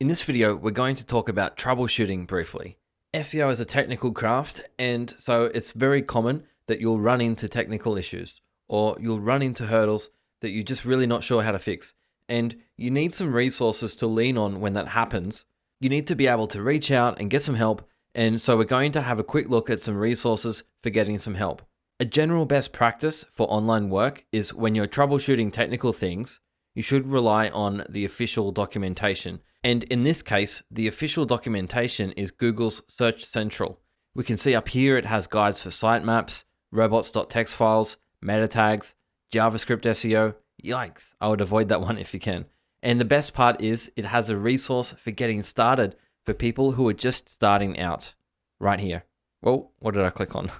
In this video, we're going to talk about troubleshooting briefly. SEO is a technical craft, and so it's very common that you'll run into technical issues or you'll run into hurdles that you're just really not sure how to fix. And you need some resources to lean on when that happens. You need to be able to reach out and get some help. And so we're going to have a quick look at some resources for getting some help. A general best practice for online work is when you're troubleshooting technical things, you should rely on the official documentation. And in this case, the official documentation is Google's Search Central. We can see up here it has guides for sitemaps, robots.txt files, meta tags, JavaScript SEO. Yikes, I would avoid that one if you can. And the best part is it has a resource for getting started for people who are just starting out. Right here. Well, what did I click on?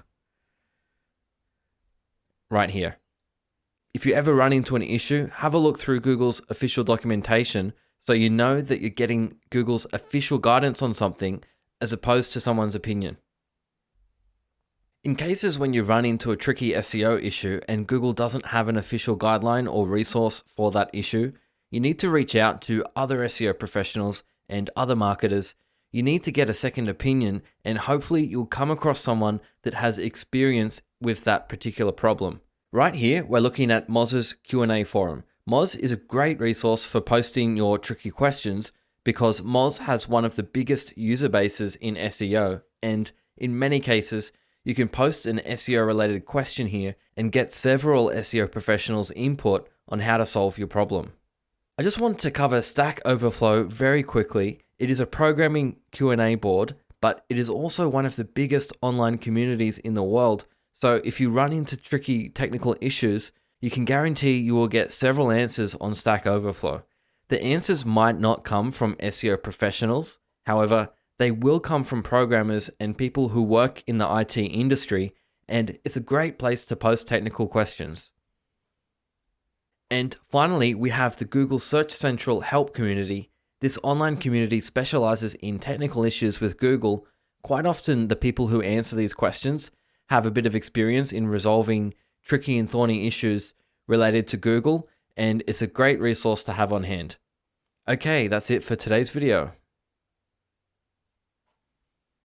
Right here. If you ever run into an issue, have a look through Google's official documentation so you know that you're getting Google's official guidance on something as opposed to someone's opinion. In cases when you run into a tricky SEO issue and Google doesn't have an official guideline or resource for that issue, you need to reach out to other SEO professionals and other marketers. You need to get a second opinion, and hopefully you'll come across someone that has experience with that particular problem. Right here, we're looking at Moz's Q&A forum. Moz is a great resource for posting your tricky questions because Moz has one of the biggest user bases in SEO, and in many cases, you can post an SEO related question here and get several SEO professionals' input on how to solve your problem. I just want to cover Stack Overflow very quickly. It is a programming Q&A board, but it is also one of the biggest online communities in the world. So if you run into tricky technical issues, you can guarantee you will get several answers on Stack Overflow. The answers might not come from SEO professionals. However, they will come from programmers and people who work in the IT industry, and it's a great place to post technical questions. And finally, we have the Google Search Central Help community. This online community specializes in technical issues with Google. Quite often, the people who answer these questions have a bit of experience in resolving tricky and thorny issues related to Google, and it's a great resource to have on hand. Okay, that's it for today's video.